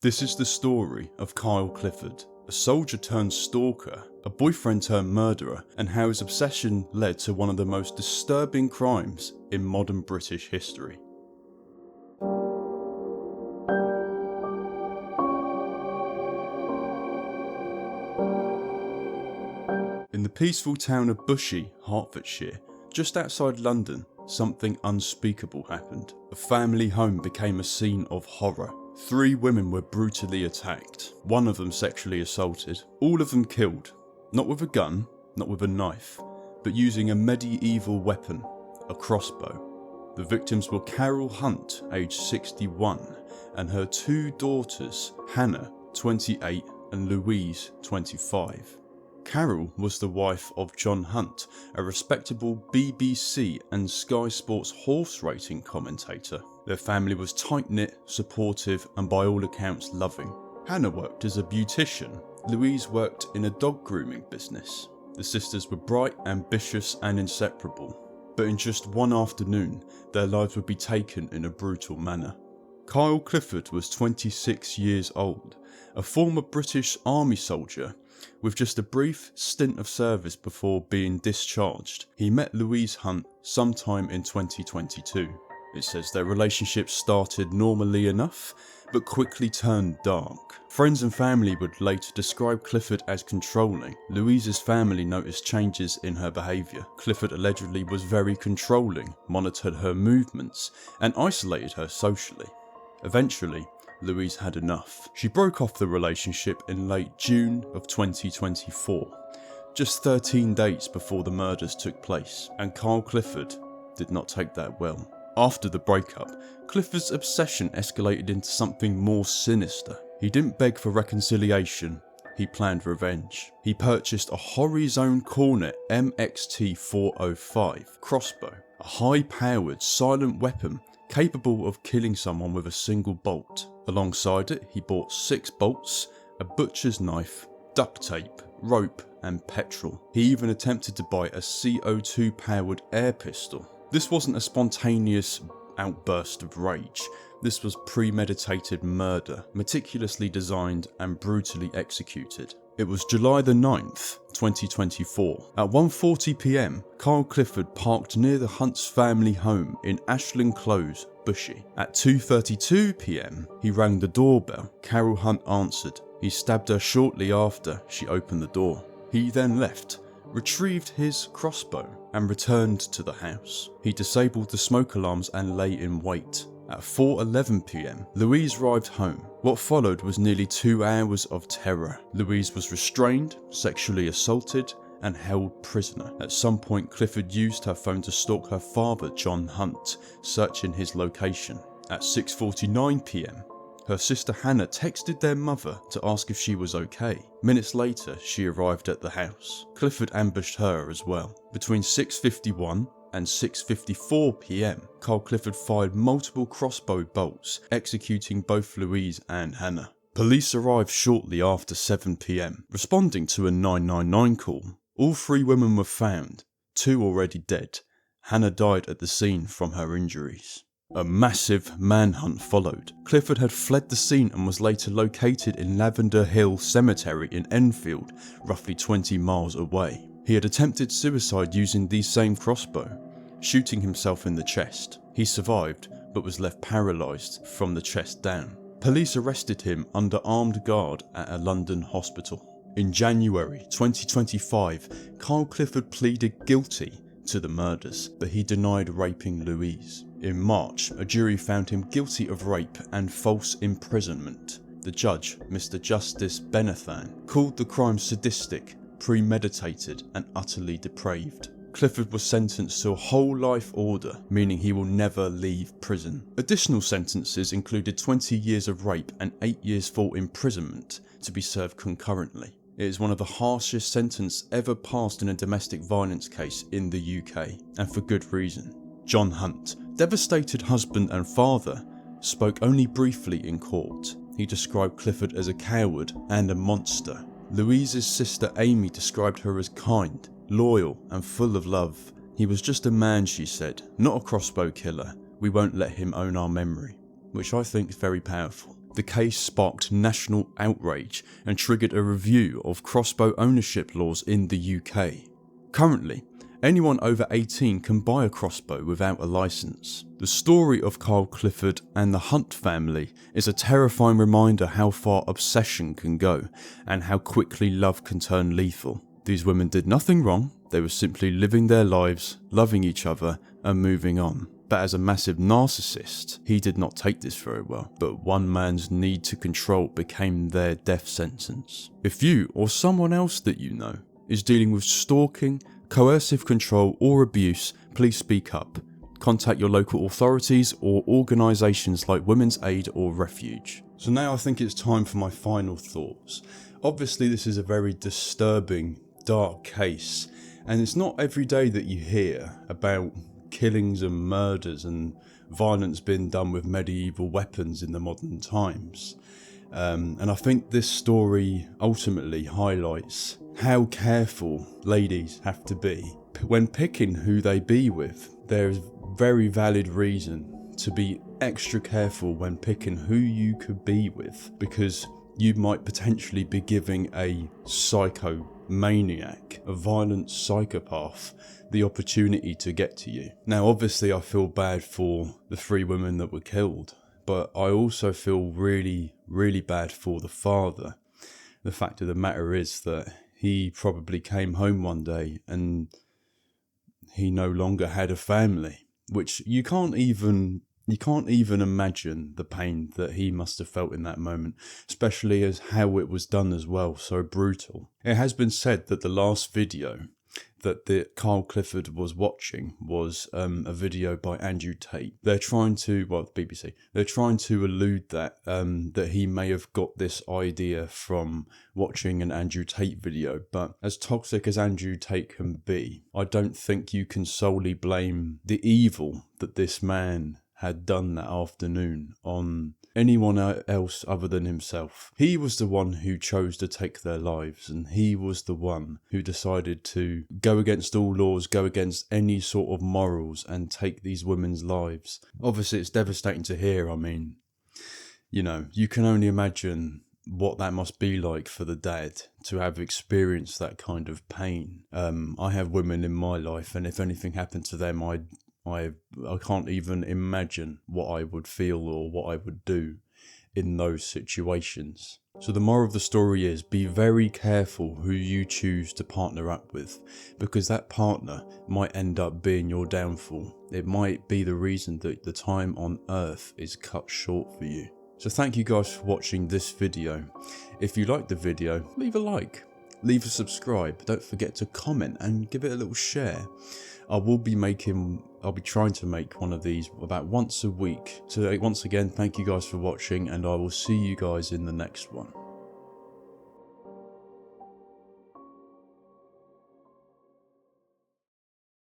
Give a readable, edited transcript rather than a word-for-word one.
This is the story of Kyle Clifford, a soldier turned stalker, a boyfriend turned murderer, and how his obsession led to one of the most disturbing crimes in modern British history. In the peaceful town of Bushey, Hertfordshire, just outside London, something unspeakable happened. A family home became a scene of horror. 3 women were brutally attacked, one of them sexually assaulted, all of them killed, not with a gun, not with a knife, but using a medieval weapon, a crossbow. The victims were Carol Hunt, aged 61, and her 2 daughters, Hannah, 28, and Louise, 25. Carol was the wife of John Hunt, a respectable BBC and Sky Sports horse racing commentator. Their family was tight-knit, supportive, and by all accounts loving. Hannah worked as a beautician. Louise worked in a dog grooming business. The sisters were bright, ambitious, and inseparable. But in just one afternoon, their lives would be taken in a brutal manner. Kyle Clifford was 26 years old, a former British Army soldier with just a brief stint of service before being discharged. He met Louise Hunt sometime in 2022. It says their relationship started normally enough, but quickly turned dark. Friends and family would later describe Clifford as controlling. Louise's family noticed changes in her behaviour. Clifford allegedly was very controlling, monitored her movements, and isolated her socially. Eventually, Louise had enough. She broke off the relationship in late June of 2024, just 13 days before the murders took place, and Kyle Clifford did not take that well. After the breakup, Clifford's obsession escalated into something more sinister. He didn't beg for reconciliation, he planned revenge. He purchased a Horizon Cornet MXT-405 crossbow, a high-powered silent weapon capable of killing someone with a single bolt. Alongside it, he bought 6 bolts, a butcher's knife, duct tape, rope, and petrol. He even attempted to buy a CO2 powered air pistol. This wasn't a spontaneous outburst of rage. This was premeditated murder, meticulously designed and brutally executed. It was July the 9th, 2024. At 1:40 PM, Kyle Clifford parked near the Hunt's family home in Ashland Close, Bushey. At 2:32 PM, he rang the doorbell. Carol Hunt answered. He stabbed her shortly after she opened the door. He then left, retrieved his crossbow, and returned to the house. He disabled the smoke alarms and lay in wait. At 4:11 PM, Louise arrived home. What followed was nearly 2 hours of terror. Louise was restrained, sexually assaulted, and held prisoner. At some point, Clifford used her phone to stalk her father, John Hunt, searching his location. At 6:49 PM, her sister Hannah texted their mother to ask if she was okay. Minutes later, she arrived at the house. Clifford ambushed her as well. Between 6:51 and 6:54 PM, Kyle Clifford fired multiple crossbow bolts, executing both Louise and Hannah. Police arrived shortly after 7 PM, responding to a 999 call. All 3 women were found, 2 already dead. Hannah died at the scene from her injuries. A massive manhunt followed. Clifford had fled the scene and was later located in Lavender Hill Cemetery in Enfield, roughly 20 miles away. He had attempted suicide using the same crossbow, shooting himself in the chest. He survived, but was left paralysed from the chest down. Police arrested him under armed guard at a London hospital. In January 2025, Kyle Clifford pleaded guilty to the murders, but he denied raping Louise. In March, a jury found him guilty of rape and false imprisonment. The judge, Mr. Justice Benathan, called the crime sadistic, premeditated, and utterly depraved. Clifford was sentenced to a whole life order, meaning he will never leave prison. Additional sentences included 20 years of rape and 8 years for imprisonment to be served concurrently. It is one of the harshest sentences ever passed in a domestic violence case in the UK, and for good reason. John Hunt, devastated husband and father, spoke only briefly in court. He described Clifford as a coward and a monster. Louise's sister Amy described her as kind, loyal, and full of love. He was just a man, she said, not a crossbow killer. We won't let him own our memory, which I think is very powerful. The case sparked national outrage and triggered a review of crossbow ownership laws in the UK. Currently, anyone over 18 can buy a crossbow without a licence. The story of Carl Clifford and the Hunt family is a terrifying reminder how far obsession can go and how quickly love can turn lethal. These women did nothing wrong, they were simply living their lives, loving each other and moving on. But as a massive narcissist, he did not take this very well, but one man's need to control became their death sentence. If you or someone else that you know is dealing with stalking, coercive control or abuse, please speak up. Contact your local authorities or organisations like Women's Aid or Refuge. So now I think it's time for my final thoughts. Obviously this is a very disturbing, dark case, and it's not every day that you hear about killings and murders and violence being done with medieval weapons in the modern times. And I think this story ultimately highlights how careful ladies have to be when picking who they be with. There's very valid reason to be extra careful when picking who you could be with, because you might potentially be giving a psychomaniac, a violent psychopath, the opportunity to get to you. Now obviously I feel bad for the 3 women that were killed, but I also feel really, really bad for the father. The fact of the matter is that he probably came home one day and he no longer had a family, which you can't even imagine the pain that he must have felt in that moment, especially as how it was done as well, so brutal. It has been said that the last video that Carl Clifford was watching was a video by Andrew Tate. They're trying to, BBC, they're trying to allude that that he may have got this idea from watching an Andrew Tate video, but as toxic as Andrew Tate can be, I don't think you can solely blame the evil that this man had done that afternoon on anyone else other than himself. He was the one who chose to take their lives, and he was the one who decided to go against all laws, go against any sort of morals and take these women's lives. Obviously it's devastating to hear. I mean, you know, you can only imagine what that must be like for the dad to have experienced that kind of pain. I have women in my life, and if anything happened to them, I can't even imagine what I would feel or what I would do in those situations. So the moral of the story is, be very careful who you choose to partner up with, because that partner might end up being your downfall. It might be the reason that the time on earth is cut short for you. So thank you guys for watching this video. If you liked the video, leave a like, leave a subscribe, don't forget to comment and give it a little share. I'll be trying to make one of these about once a week. So once again, thank you guys for watching, and I will see you guys in the next one.